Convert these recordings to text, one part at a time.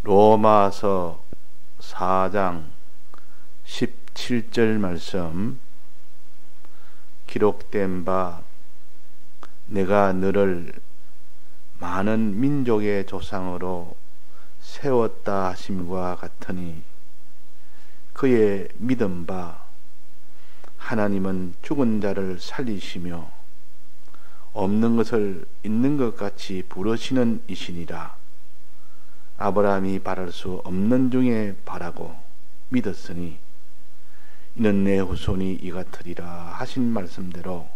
로마서 4장 17절 말씀, 기록된 바 내가 너를 많은 민족의 조상으로 세웠다 하심과 같으니 그의 믿은 바 하나님은 죽은 자를 살리시며 없는 것을 있는 것 같이 부르시는 이시니라. 아브라함이 바랄 수 없는 중에 바라고 믿었으니 이는 내 후손이 이 같으리라 하신 말씀대로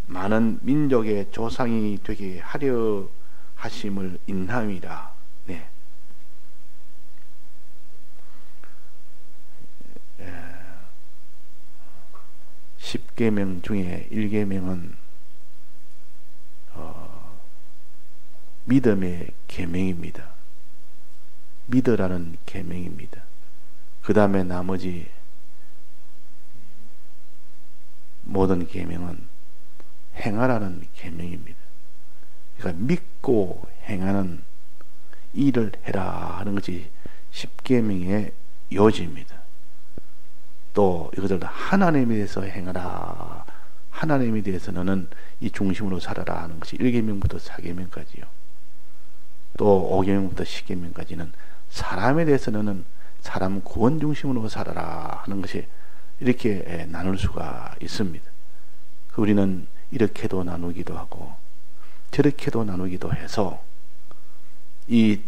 많은 민족의 조상이 되게 하려 하심을 인함이라. 네. 십계명 중에 1계명은 믿음의 계명입니다. 믿으라는 계명입니다. 그 다음에 나머지 모든 계명은 행하라는 계명입니다. 그러니까 믿고 행하는 일을 해라 하는 것이 십계명의 요지입니다. 또 이것을 하나님에 대해서 행하라, 하나님에 대해서 너는 이 중심으로 살아라 하는 것이 1계명부터 4계명까지요. 또 5계명부터 10계명까지는 사람에 대해서 너는 사람 구원 중심으로 살아라 하는 것이 이렇게 나눌 수가 있습니다. 우리는 이렇게도 나누기도 하고 저렇게도 나누기도 해서 이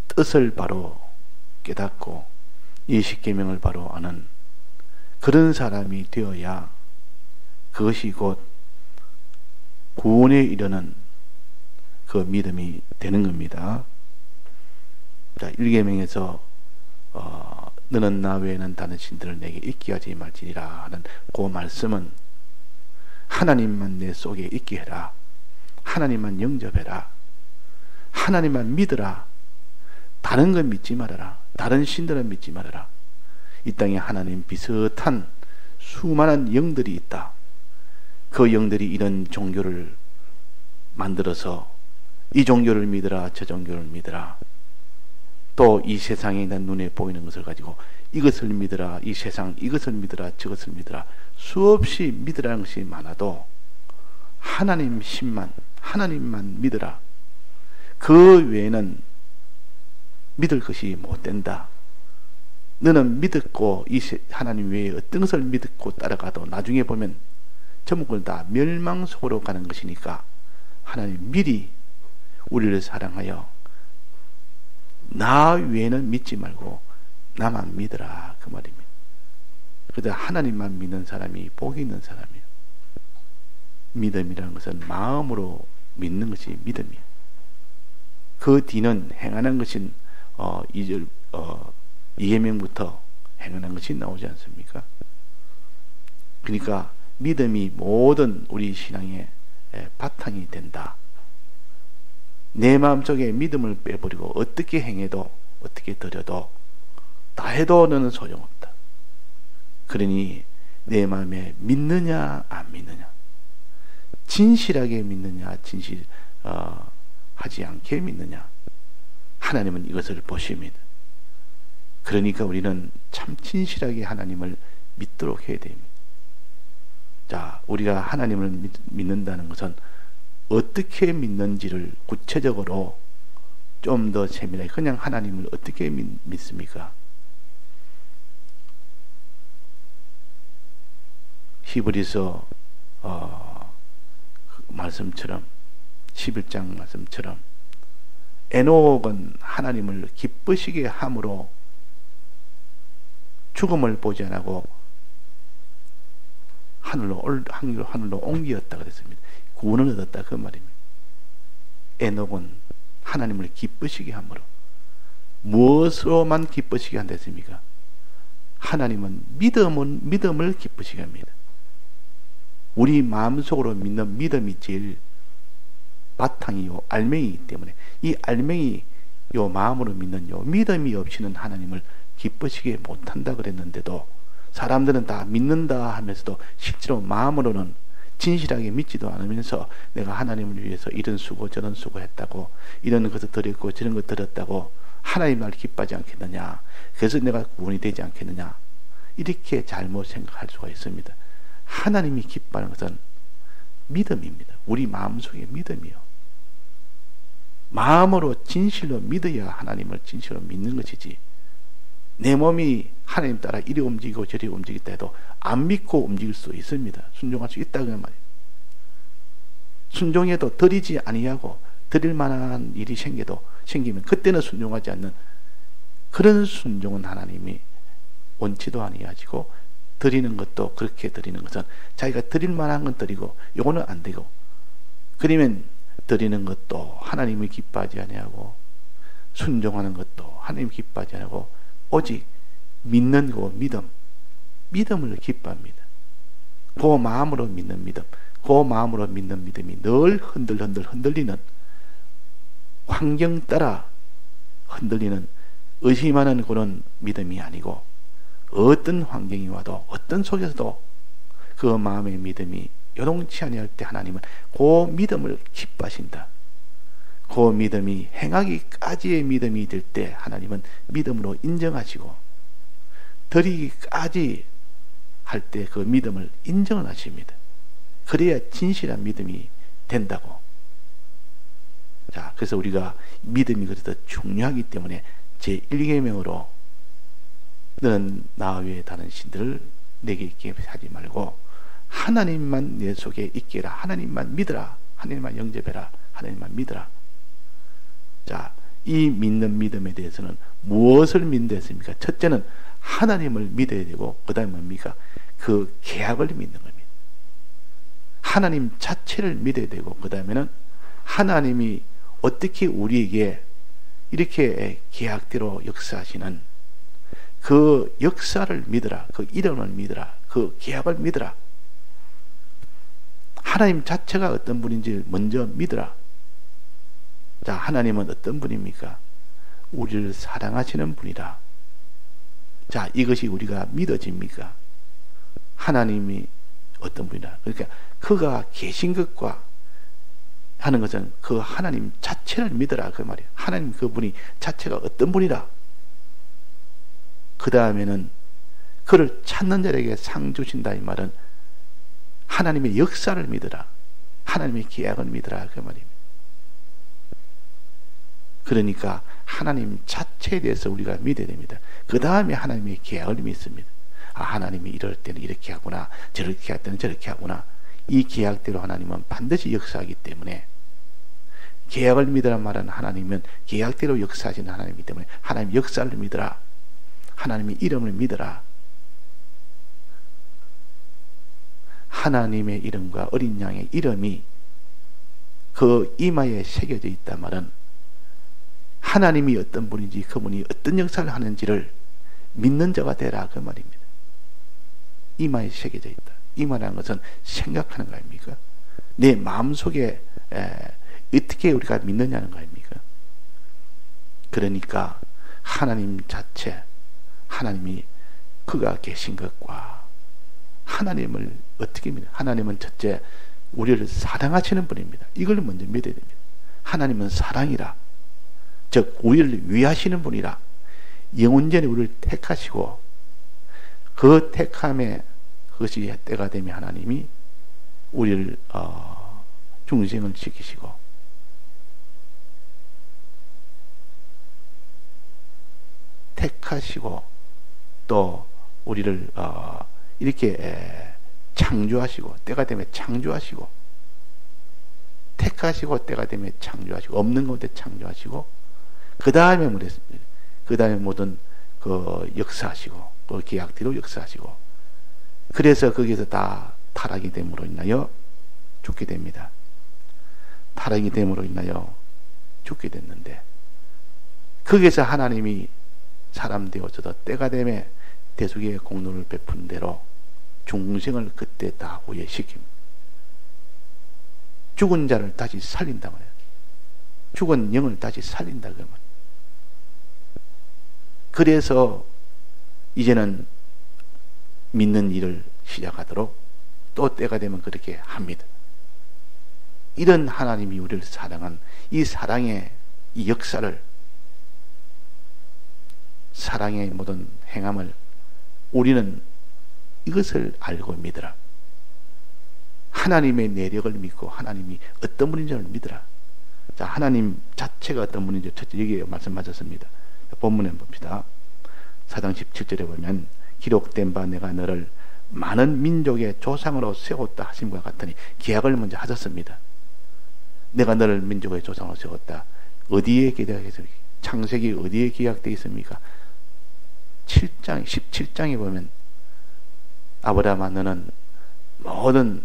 뜻을 바로 깨닫고 이 십계명을 바로 아는 그런 사람이 되어야 그것이 곧 구원에 이르는 그 믿음이 되는 겁니다. 자, 1계명에서 너는 나 외에는 다른 신들을 내게 있게 하지 말지니라 하는 그 말씀은 하나님만 내 속에 있게 해라, 하나님만 영접해라, 하나님만 믿으라, 다른 건 믿지 말아라, 다른 신들은 믿지 말아라. 이 땅에 하나님 비슷한 수많은 영들이 있다. 그 영들이 이런 종교를 만들어서 이 종교를 믿으라, 저 종교를 믿으라, 또 이 세상에 난 눈에 보이는 것을 가지고 이것을 믿으라, 이 세상 이것을 믿으라, 저것을 믿으라, 수없이 믿으라는 것이 많아도 하나님 신만, 하나님만 믿으라, 그 외에는 믿을 것이 못 된다. 너는 믿었고 이 하나님 외에 어떤 것을 믿고 따라가도 나중에 보면 전부 다 멸망 속으로 가는 것이니까 하나님 미리 우리를 사랑하여 나 외에는 믿지 말고 나만 믿으라, 그 말입니다. 그래서 하나님만 믿는 사람이 복이 있는 사람이에요. 믿음이라는 것은 마음으로 믿는 것이 믿음이에요. 그 뒤는 행하는 것은 2계명부터 행하는 것이 나오지 않습니까? 그러니까 믿음이 모든 우리 신앙의 바탕이 된다. 내 마음속에 믿음을 빼버리고 어떻게 행해도 어떻게 드려도 다 해도 너는 소용없다. 그러니 내 마음에 믿느냐 안 믿느냐, 진실하게 믿느냐 하지 않게 믿느냐, 하나님은 이것을 보십니다. 그러니까 우리는 참 진실하게 하나님을 믿도록 해야 됩니다. 자, 우리가 하나님을 믿는다는 것은 어떻게 믿는지를 구체적으로 좀 더 세밀하게, 그냥 하나님을 어떻게 믿습니까? 히브리서 말씀처럼 11장 말씀처럼 에녹은 하나님을 기쁘시게 함으로 죽음을 보지 않고 하늘로 옮기었다 그랬습니다. 구원을 얻었다, 그 말입니다. 에녹은 하나님을 기쁘시게 함으로, 무엇으로만 기쁘시게 한댔습니까? 하나님은 믿음을 기쁘시게 합니다. 우리 마음속으로 믿는 믿음이 제일 바탕이요 알맹이이기 때문에 이 알맹이 요 마음으로 믿는 요 믿음이 없이는 하나님을 기쁘시게 못한다 그랬는데도 사람들은 다 믿는다 하면서도 실제로 마음으로는 진실하게 믿지도 않으면서 내가 하나님을 위해서 이런 수고 저런 수고 했다고, 이런 것을 드렸고 저런 것 드렸다고 하나님 나를 기뻐하지 않겠느냐, 그래서 내가 구원이 되지 않겠느냐, 이렇게 잘못 생각할 수가 있습니다. 하나님이 기뻐하는 것은 믿음입니다. 우리 마음속의 믿음이요. 마음으로 진실로 믿어야 하나님을 진실로 믿는 것이지, 내 몸이 하나님 따라 이리 움직이고 저리 움직일 해도 안 믿고 움직일 수 있습니다. 순종할 수 있다 그 말이에요. 순종해도 드리지 아니하고 드릴 만한 일이 생기면 그때는 순종하지 않는 그런 순종은 하나님이 원치도 아니하시고, 드리는 것도 그렇게 드리는 것은 자기가 드릴 만한 건 드리고 요거는 안 되고, 그러면 드리는 것도 하나님이 기뻐하지 아니하고 순종하는 것도 하나님이 기뻐하지 아니하고 오직 믿는 그 믿음을 기뻐합니다. 그 마음으로 믿는 믿음, 그 마음으로 믿는 믿음이 늘 흔들리는, 환경 따라 흔들리는 의심하는 그런 믿음이 아니고, 어떤 환경이 와도 어떤 속에서도 그 마음의 믿음이 요동치 아니할 때 하나님은 그 믿음을 기뻐하신다. 그 믿음이 행하기까지의 믿음이 될 때 하나님은 믿음으로 인정하시고, 드리기까지 할 때 그 믿음을 인정을 하십니다. 그래야 진실한 믿음이 된다고. 자, 그래서 우리가 믿음이 그래서 중요하기 때문에 제1계명으로 너는 나 외에 다른 신들을 내게 있게 하지 말고 하나님만 내 속에 있게 해라. 하나님만 믿어라. 하나님만 영접해라. 하나님만 믿어라. 자, 이 믿는 믿음에 대해서는 무엇을 믿는다 했습니까? 첫째는 하나님을 믿어야 되고, 그 다음에 뭡니까? 그 계약을 믿는 겁니다. 하나님 자체를 믿어야 되고, 그 다음에는 하나님이 어떻게 우리에게 이렇게 계약대로 역사하시는 그 역사를 믿어라. 그 이름을 믿어라. 그 계약을 믿어라. 하나님 자체가 어떤 분인지 먼저 믿어라. 자, 하나님은 어떤 분입니까? 우리를 사랑하시는 분이라. 자, 이것이 우리가 믿어집니까? 하나님이 어떤 분이라. 그러니까 그가 계신 것과 하는 것은 그 하나님 자체를 믿어라 그 말이에요. 하나님 그분이 자체가 어떤 분이라. 그 다음에는 그를 찾는 자에게 상 주신다 이 말은 하나님의 역사를 믿어라. 하나님의 계약을 믿어라 그 말입니다. 그러니까 하나님 자체에 대해서 우리가 믿어야 됩니다. 그 다음에 하나님의 계약을 믿습니다. 아, 하나님이 이럴 때는 이렇게 하구나, 저렇게 할 때는 저렇게 하구나. 이 계약대로 하나님은 반드시 역사하기 때문에, 계약을 믿으란 말은 하나님은 계약대로 역사하시는 하나님이기 때문에 하나님 역사를 믿어라. 하나님의 이름을 믿어라. 하나님의 이름과 어린 양의 이름이 그 이마에 새겨져 있단 말은 하나님이 어떤 분인지, 그분이 어떤 역사를 하는지를 믿는 자가 되라 그 말입니다. 이마에 새겨져 있다. 이마라는 것은 생각하는 거 아닙니까? 내 마음속에 어떻게 우리가 믿느냐는 거 아닙니까? 그러니까 하나님 자체, 하나님이 그가 계신 것과 하나님을 어떻게 믿어요? 하나님은 첫째 우리를 사랑하시는 분입니다. 이걸 먼저 믿어야 됩니다. 하나님은 사랑이라, 즉 우리를 위하시는 분이라. 영원전에 우리를 택하시고 그 택함에 그것이 때가 되면 하나님이 우리를 중생을 지키시고 택하시고 또 우리를 이렇게 창조하시고 때가 되면 창조하시고 택하시고 때가 되면 창조하시고 없는 곳에 창조하시고 그 다음에 뭐랬습니까? 그 다음에 모든 그 역사하시고 그 계약대로 역사하시고 그래서 거기서 다 타락이 됨으로 인하여 죽게 됩니다. 타락이 됨으로 인하여 죽게 됐는데 거기서 하나님이 사람 되어져도 때가 되면 대속의 공로를 베푼 대로 중생을 그때 다 후회시킵니다. 죽은 자를 다시 살린다 말이에요. 죽은 영을 다시 살린다 그 말. 그래서 이제는 믿는 일을 시작하도록 또 때가 되면 그렇게 합니다. 이런 하나님이 우리를 사랑한 이 사랑의 이 역사를 사랑의 모든 행함을 우리는 이것을 알고 믿으라. 하나님의 내력을 믿고 하나님이 어떤 분인지를 믿으라. 자, 하나님 자체가 어떤 분인지 첫째 여기에 말씀하셨습니다. 본문에 봅시다. 4장 17절에 보면 기록된 바 내가 너를 많은 민족의 조상으로 세웠다 하심과 같으니 계약을 먼저 하셨습니다. 내가 너를 민족의 조상으로 세웠다. 어디에 계약했습니까? 창세기 어디에 계약되어 있습니까? 7장 17장에 보면 아브라함아 너는 모든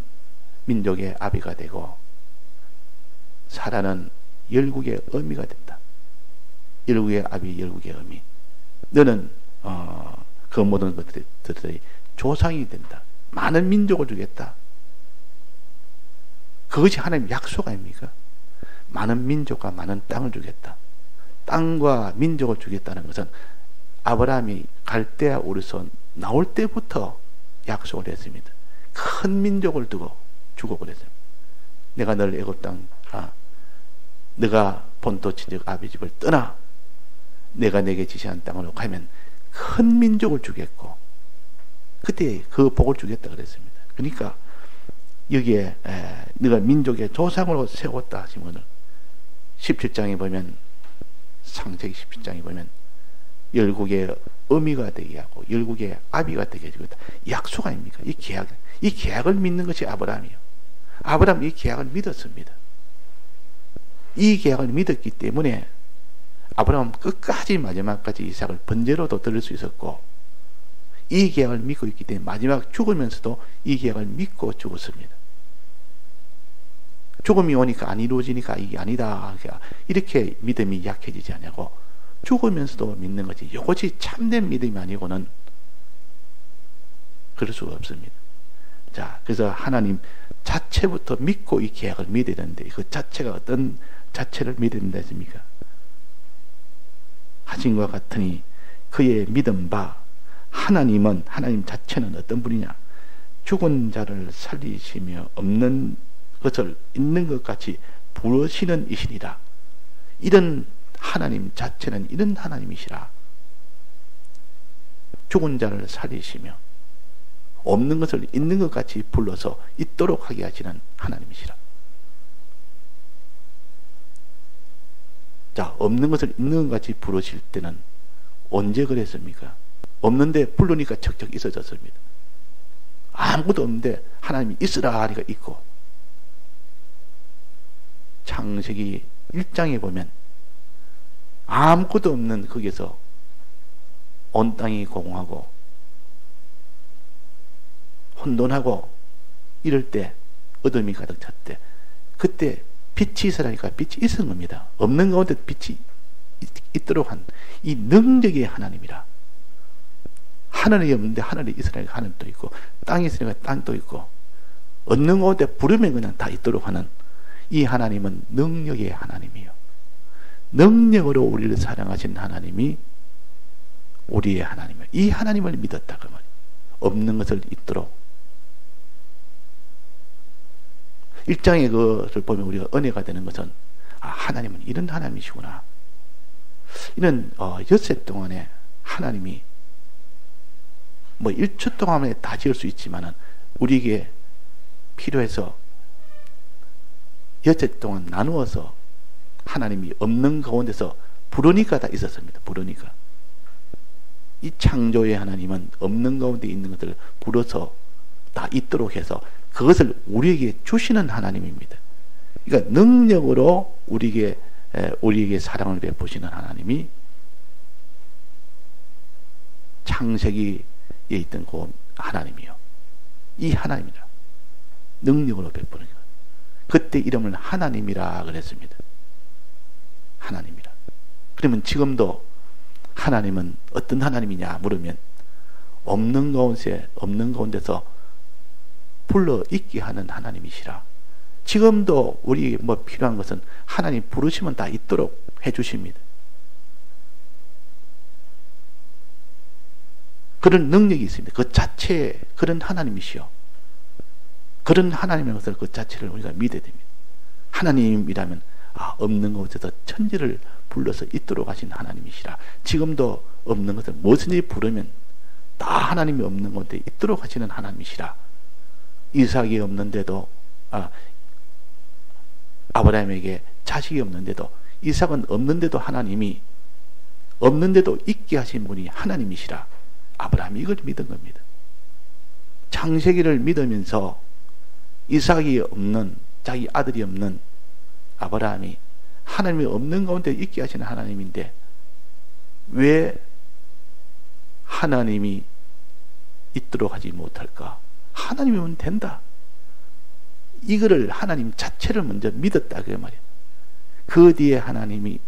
민족의 아비가 되고 사라는 열국의 어미가 된다. 열국의 아비, 열국의 어미. 너는 그 모든 것들이 조상이 된다. 많은 민족을 주겠다. 그것이 하나님의 약속 아닙니까? 많은 민족과 많은 땅을 주겠다. 땅과 민족을 주겠다는 것은 아브라함이 갈대아 우르에서 나올 때부터 약속을 했습니다. 큰 민족을 두고 주고 그랬습니다. 내가 널 애굽 땅, 네가 본토 친척 아비 집을 떠나 내가 내게 지시한 땅으로 가면 큰 민족을 주겠고 그때 그 복을 주겠다 그랬습니다. 그러니까 여기에 네가 민족의 조상으로 세웠다 하시면 17장에 보면 창세기 17장에 보면 열국의 어미가 되게 하고 열국의 아비가 되게 해주겠다. 약속 아닙니까? 이 계약을 믿는 것이 아브라함이에요. 아브라함이 이 계약을 믿었습니다. 이 계약을 믿었기 때문에 아브라함은 끝까지 마지막까지 이삭을 번제로도 드릴 수 있었고 이 계약을 믿고 있기 때문에 마지막 죽으면서도 이 계약을 믿고 죽었습니다. 죽음이 오니까 안 이루어지니까 이게 아니다 이렇게 믿음이 약해지지 않냐고 죽으면서도 믿는 거지. 이것이 참된 믿음이 아니고는 그럴 수가 없습니다. 자, 그래서 하나님 자체부터 믿고 이 계약을 믿어야 되는데 그 자체가 어떤 자체를 믿어야 된다 했습니까? 하신과 같으니 그의 믿음 바 하나님 자체는 어떤 분이냐? 죽은 자를 살리시며 없는 것을 있는 것 같이 부르시는 이시니라. 이런 하나님 자체는 이런 하나님이시라. 죽은 자를 살리시며 없는 것을 있는 것 같이 불러서 있도록 하게 하시는 하나님이시라. 자, 없는 것을 있는 것 같이 부르실 때는 언제 그랬습니까? 없는데 부르니까 척척 있어졌습니다. 아무것도 없는데 하나님이 있으라 하니까 있고, 창세기 1장에 보면 아무것도 없는 거기서 온 땅이 공허하고 혼돈하고 이럴 때 어둠이 가득 찼대. 그때 빛이 있으라니까 빛이 있은 겁니다. 없는 가운데 빛이 있도록 한 이 능력의 하나님이라. 하늘이 없는데 하늘이 있으라니까 하늘도 있고 땅이 있으니까 땅도 있고 없는 가운데 부르면 그냥 다 있도록 하는 이 하나님은 능력의 하나님이요. 능력으로 우리를 사랑하신 하나님이 우리의 하나님이에요. 이 하나님을 믿었다 그 말이에요. 없는 것을 있도록. 1장의 그것을 보면 우리가 은혜가 되는 것은 하나님은 이런 하나님이시구나. 이런 엿새 동안에 하나님이 뭐 1초 동안에 다 지을 수 있지만은 우리에게 필요해서 엿새 동안 나누어서 하나님이 없는 가운데서 부르니까 다 있었습니다. 부르니까. 이 창조의 하나님은 없는 가운데 있는 것들을 불어서 다 있도록 해서 그것을 우리에게 주시는 하나님입니다. 그러니까 능력으로 우리에게 사랑을 베푸시는 하나님이 창세기에 있던 그 하나님이요. 이 하나님이라. 능력으로 베푸는 것. 그때 이름을 하나님이라 그랬습니다. 하나님이라. 그러면 지금도 하나님은 어떤 하나님이냐 물으면 없는 가운데서 불러 있게 하는 하나님이시라. 지금도 우리에게 뭐 필요한 것은 하나님 부르시면 다 있도록 해주십니다. 그런 능력이 있습니다. 그 자체에 그런 하나님이시요. 그런 하나님의 것을 그 자체를 우리가 믿어야 됩니다. 하나님이라면 없는 곳에서 천지를 불러서 있도록 하신 하나님이시라. 지금도 없는 것을 무엇인지 부르면 다 하나님이 없는 곳에 있도록 하시는 하나님이시라. 이삭이 없는데도 아브라함에게 자식이 없는데도, 이삭은 없는데도 하나님이 없는데도 있게 하신 분이 하나님이시라. 아브라함이 이걸 믿은 겁니다. 창세기를 믿으면서 이삭이 없는, 자기 아들이 없는 아브라함이 하나님이 없는 가운데 있게 하시는 하나님인데 왜 하나님이 있도록 하지 못할까? 하나님이면 된다. 이거를 하나님 자체를 먼저 믿었다 그 말이에요. 그 뒤에 하나님이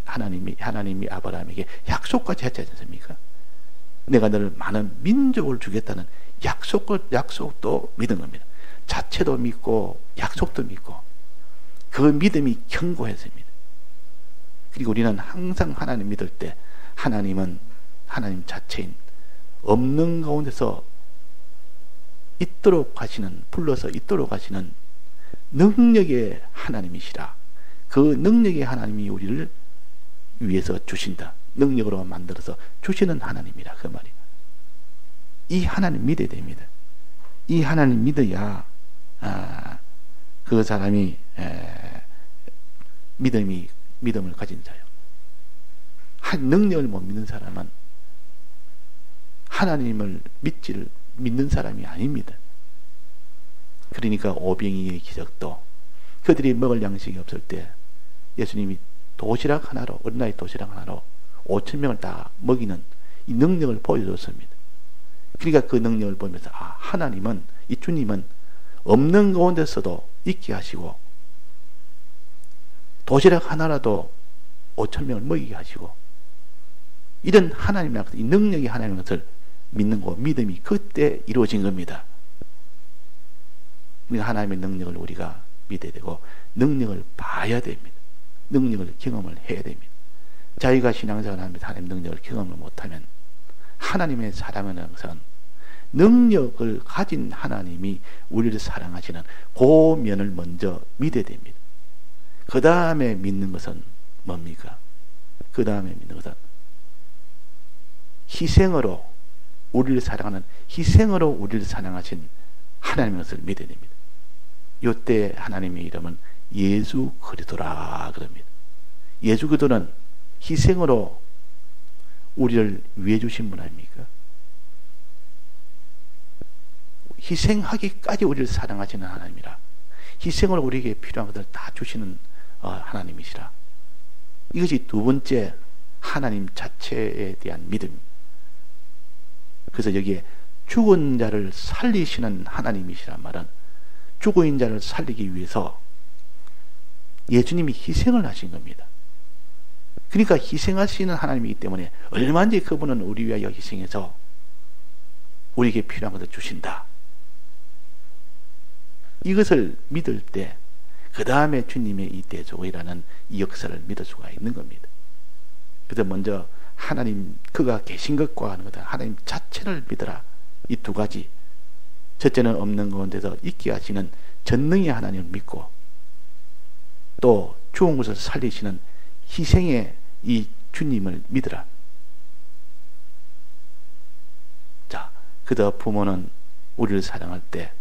아브라함에게 약속까지 했지 않습니까? 내가 너를 많은 민족을 주겠다는 약속도 믿은 겁니다. 자체도 믿고 약속도 믿고 그 믿음이 견고했습니다. 그리고 우리는 항상 하나님 믿을 때 하나님은 하나님 자체인 없는 가운데서 있도록 하시는, 불러서 있도록 하시는 능력의 하나님이시라. 그 능력의 하나님이 우리를 위해서 주신다. 능력으로 만들어서 주시는 하나님이라 그 말이에요. 이 하나님 믿어야 됩니다. 이 하나님 믿어야 그 사람이 믿음을 가진 자요. 능력을 못 믿는 사람은 하나님을 믿는 사람이 아닙니다. 그러니까 오병이의 기적도 그들이 먹을 양식이 없을 때 예수님이 도시락 하나로, 어린아이 도시락 하나로 5,000명을 다 먹이는 이 능력을 보여줬습니다. 그러니까 그 능력을 보면서 하나님은, 이 주님은 없는 가운데서도 있게 하시고 도시락 하나라도 5,000명을 먹이게 하시고 이런 하나님이란 이 능력이 하나님인 것을 믿는 거, 믿음이 그때 이루어진 겁니다. 하나님의 능력을 우리가 믿어야 되고 능력을 봐야 됩니다. 능력을 경험을 해야 됩니다. 자기가 신앙생활을 하면서 하나님의 능력을 경험을 못하면 하나님의 사랑하는 것은 능력을 가진 하나님이 우리를 사랑하시는 그 면을 먼저 믿어야 됩니다. 그 다음에 믿는 것은 뭡니까? 그 다음에 믿는 것은 희생으로 우리를 사랑하는, 희생으로 우리를 사랑하신 하나님의 것을 믿어야 됩니다. 이때 하나님의 이름은 예수 그리스도라 그럽니다. 예수 그리스도는 희생으로 우리를 위해 주신 분 아닙니까? 희생하기까지 우리를 사랑하시는 하나님이라. 희생을 우리에게 필요한 것을 다 주시는 하나님이시라. 이것이 두 번째 하나님 자체에 대한 믿음. 그래서 여기에 죽은 자를 살리시는 하나님이시란 말은 죽은 자를 살리기 위해서 예수님이 희생을 하신 겁니다. 그러니까 희생하시는 하나님이기 때문에 얼마든지 그분은 우리 위하여 희생해서 우리에게 필요한 것을 주신다. 이것을 믿을 때 그 다음에 주님의 이 대속이라는 이 역사를 믿을 수가 있는 겁니다. 그래서 먼저 하나님, 그가 계신 것과 하는 거다. 하나님 자체를 믿어라. 이 두 가지. 첫째는 없는 가운데서 있게 하시는 전능의 하나님을 믿고 또 죽은 것을 살리시는 희생의 이 주님을 믿으라. 자, 그다 부모는 우리를 사랑할 때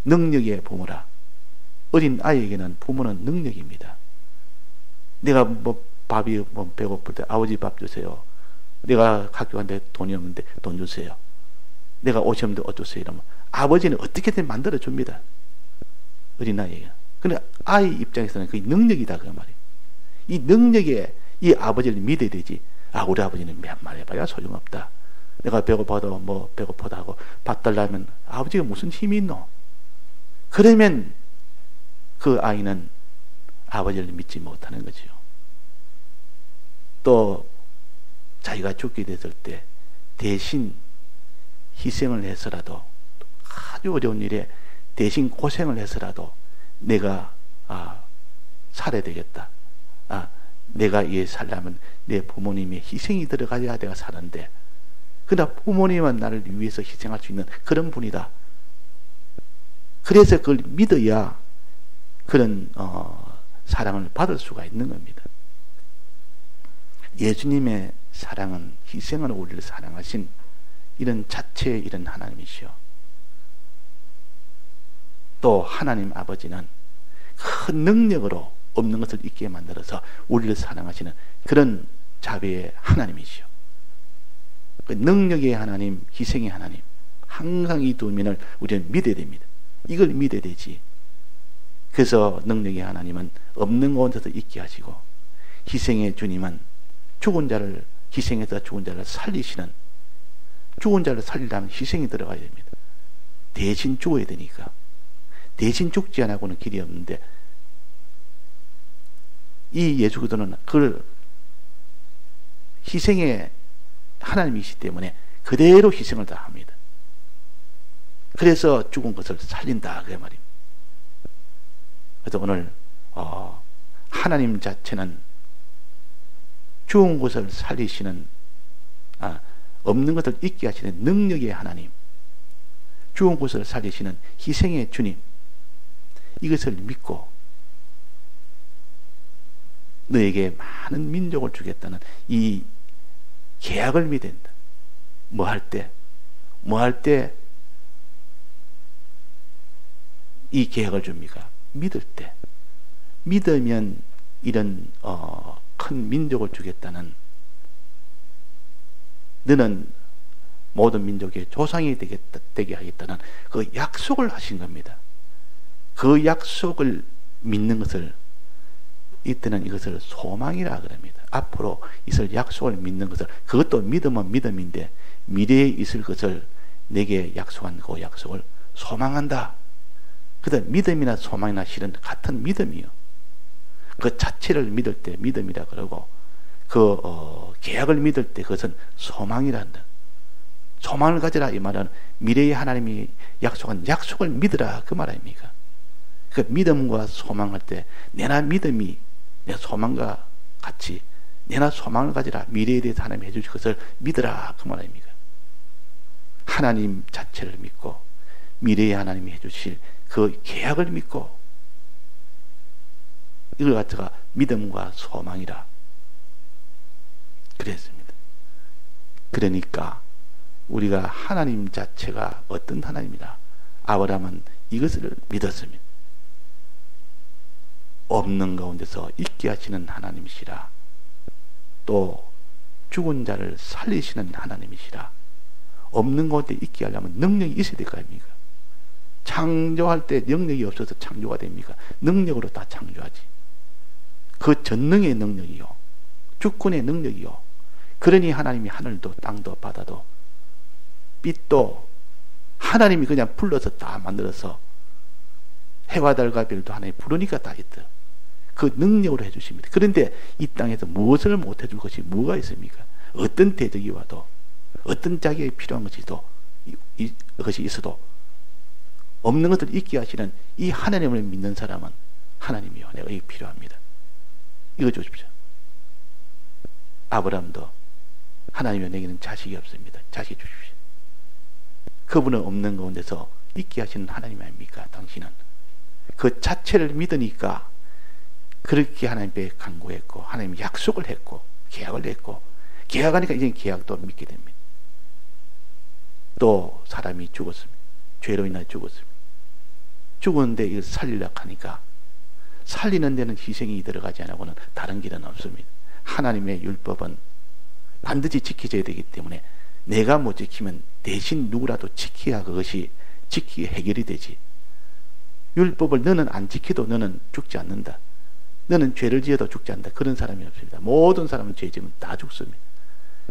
능력의 부모라. 어린 아이에게는 부모는 능력입니다. 내가 밥이 배고플 때 아버지 밥 주세요. 내가 학교 갔는데 돈이 없는데 돈 주세요. 내가 옷이 없는데 옷 주세요. 이러면 아버지는 어떻게든 만들어 줍니다. 어린 아이에게. 근데 아이 입장에서는 그게 능력이다 그 말이에요. 이 능력에 이 아버지를 믿어야 되지. 우리 아버지는 몇 말 해봐야 소용없다. 내가 배고파도 배고프다 하고 밥 달라면 아버지가 무슨 힘이 있노? 그러면 그 아이는 아버지를 믿지 못하는 거지요. 또 자기가 죽게 됐을 때 대신 희생을 해서라도, 아주 어려운 일에 대신 고생을 해서라도 내가 살아야 되겠다. 내가 살려면 내 부모님의 희생이 들어가야 내가 사는데, 그러나 부모님은 나를 위해서 희생할 수 있는 그런 분이다. 그래서 그걸 믿어야 그런 사랑을 받을 수가 있는 겁니다. 예수님의 사랑은, 희생은 우리를 사랑하신 이런 자체의 이런 하나님이시요, 또 하나님 아버지는 큰 능력으로 없는 것을 있게 만들어서 우리를 사랑하시는 그런 자비의 하나님이시요, 그 능력의 하나님, 희생의 하나님, 항상 이 두 면을 우리는 믿어야 됩니다. 이걸 믿어야 되지. 그래서 능력의 하나님은 없는 곳에서 있게 하시고, 희생의 주님은 죽은 자를, 희생해서 죽은 자를 살리시는, 죽은 자를 살리려면 희생이 들어가야 됩니다. 대신 죽어야 되니까. 대신 죽지 않고는 길이 없는데, 이 예수 그리스도는 그걸 희생의 하나님이시기 때문에 그대로 희생을 다 합니다. 그래서 죽은 것을 살린다, 그 말입니다. 그래서 오늘 하나님 자체는 죽은 것을 살리시는, 없는 것을 있게 하시는 능력의 하나님, 죽은 것을 살리시는 희생의 주님, 이것을 믿고 너에게 많은 민족을 주겠다는 이 계약을 믿어야 된다. 뭐 할 때 이 계약을 줍니까? 믿을 때. 믿으면 이런 큰 민족을 주겠다는, 너는 모든 민족의 조상이 되게 하겠다는 그 약속을 하신 겁니다. 그 약속을 믿는 것을, 이때는 이것을 소망이라 그럽니다. 앞으로 있을 약속을 믿는 것을, 그것도 믿으면 믿음인데 미래에 있을 것을 내게 약속한 그 약속을 소망한다. 그다음 믿음이나 소망이나 실은 같은 믿음이요. 그 자체를 믿을 때 믿음이라 그러고, 그 계약을 믿을 때 그것은 소망이란다. 소망을 가지라, 이 말은 미래의 하나님이 약속한 약속을 믿으라, 그 말 아닙니까? 그 믿음과 소망할 때 내나 믿음이 내 소망과 같이, 내나 소망을 가지라, 미래에 대해서 하나님이 해주실 것을 믿으라, 그 말 아닙니까? 하나님 자체를 믿고 미래의 하나님이 해주실 그 계약을 믿고, 이걸 갖다가 믿음과 소망이라 그랬습니다. 그러니까 우리가 하나님 자체가 어떤 하나님이라, 아브라함은 이것을 믿었습니다. 없는 가운데서 있게 하시는 하나님이시라, 또 죽은 자를 살리시는 하나님이시라. 없는 가운데 있게 하려면 능력이 있어야 될 거 아닙니까? 창조할 때 능력이 없어서 창조가 됩니까? 능력으로 다 창조하지. 그 전능의 능력이요, 주권의 능력이요. 그러니 하나님이 하늘도 땅도 바다도 빛도 하나님이 그냥 불러서 다 만들어서, 해와 달과 별도 하나님 부르니까 다 있다. 그 능력으로 해주십니다. 그런데 이 땅에서 무엇을 못 해줄 것이 뭐가 있습니까? 어떤 대적이 와도, 어떤 자기에게 필요한 것이 있어도 없는 것을 있게 하시는 이 하나님을 믿는 사람은, 하나님이요, 내가 이게 필요합니다, 이거 주십시오. 아브라함도 하나님이요, 내게는 자식이 없습니다, 자식 주십시오. 그분은 없는 가운데서 있게 하시는 하나님 아닙니까? 당신은 그 자체를 믿으니까 그렇게 하나님께 간구했고, 하나님 약속을 했고, 계약을 했고, 계약하니까 이제 계약도 믿게 됩니다. 또 사람이 죽었습니다. 죄로 인하여 죽었습니다. 죽었는데 이걸 살리려고 하니까, 살리는 데는 희생이 들어가지 않고는 다른 길은 없습니다. 하나님의 율법은 반드시 지켜져야 되기 때문에 내가 못 지키면 대신 누구라도 지켜야 그것이 해결이 되지. 율법을 너는 안 지켜도 너는 죽지 않는다, 너는 죄를 지어도 죽지 않는다, 그런 사람이 없습니다. 모든 사람은 죄 지으면 다 죽습니다.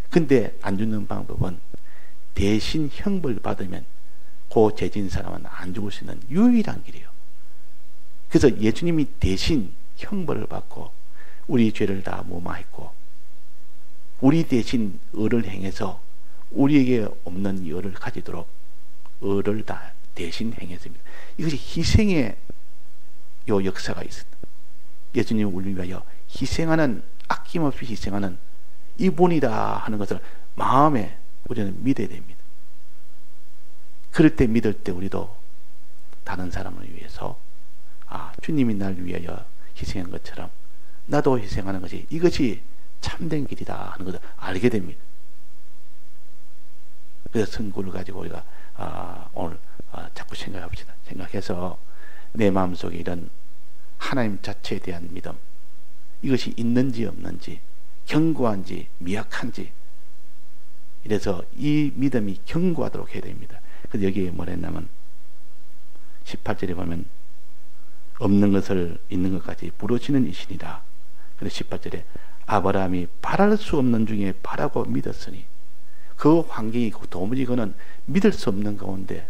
근데 안 죽는 방법은 대신 형벌 받으면 그 죄 지은 사람은 안 죽을 수 있는 유일한 길이에요. 그래서 예수님이 대신 형벌을 받고 우리 죄를 다 무마했고, 우리 대신 의를 행해서 우리에게 없는 이 의를 가지도록 의를 다 대신 행했습니다. 이것이 희생의 요 역사가 있습니다. 예수님이 우리를 위하여 희생하는, 아낌없이 희생하는 이분이다 하는 것을 마음에 우리는 믿어야 됩니다. 그럴 때, 믿을 때 우리도 다른 사람을 위해서, 주님이 날 위하여 희생한 것처럼 나도 희생하는 것이, 이것이 참된 길이다 하는 것을 알게 됩니다. 그래서 성구를 가지고 우리가 오늘 자꾸 생각합시다. 생각해서 내 마음속에 이런 하나님 자체에 대한 믿음, 이것이 있는지 없는지, 견고한지 미약한지, 이래서 이 믿음이 견고하도록 해야 됩니다. 그래서 여기에 뭘 했냐면 18절에 보면 없는 것을 있는 것까지 부르시는 이신이다. 그래서 18절에 아브라함이 바랄 수 없는 중에 바라고 믿었으니, 그 환경이 도무지 그는 믿을 수 없는 가운데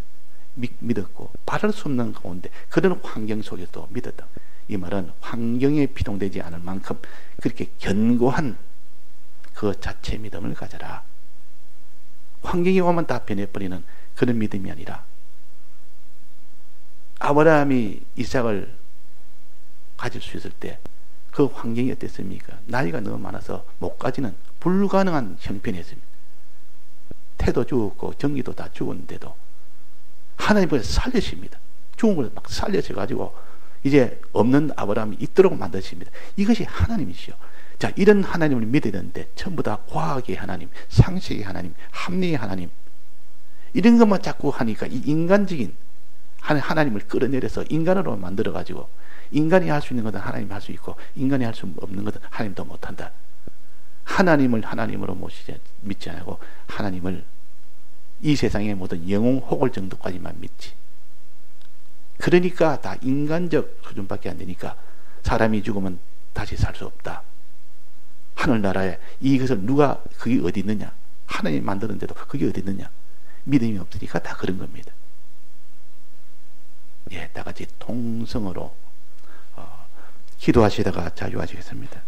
믿었고, 바랄 수 없는 가운데 그런 환경 속에서도 믿었다. 이 말은 환경에 비동되지 않을 만큼 그렇게 견고한 그 자체 믿음을 가져라. 환경이 오면 다 변해버리는 그런 믿음이 아니라, 아브라함이 이삭을 가질 수 있을 때 그 환경이 어땠습니까? 나이가 너무 많아서 못 가지는 불가능한 형편이었습니다. 태도 죽었고 정기도 다 죽었는데도 하나님께서 살리십니다. 죽은 걸 막 살려셔가지고 이제 없는 아브라함이 있도록 만드십니다. 이것이 하나님이시요. 자, 이런 하나님을 믿어야 되는데 전부 다 과학의 하나님, 상식의 하나님, 합리의 하나님, 이런 것만 자꾸 하니까 이 인간적인 하나님을 끌어내려서 인간으로 만들어가지고, 인간이 할 수 있는 것은 하나님이 할 수 있고 인간이 할 수 없는 것은 하나님도 못한다. 하나님을 하나님으로 믿지 않고 하나님을 이 세상의 모든 영웅 호걸 정도까지만 믿지. 그러니까 다 인간적 수준밖에 안 되니까 사람이 죽으면 다시 살 수 없다. 하늘나라에 이것을 누가, 그게 어디 있느냐? 하나님이 만드는데도 그게 어디 있느냐? 믿음이 없으니까 다 그런 겁니다. 예, 다 같이 통성으로 기도하시다가 자유하시겠습니다.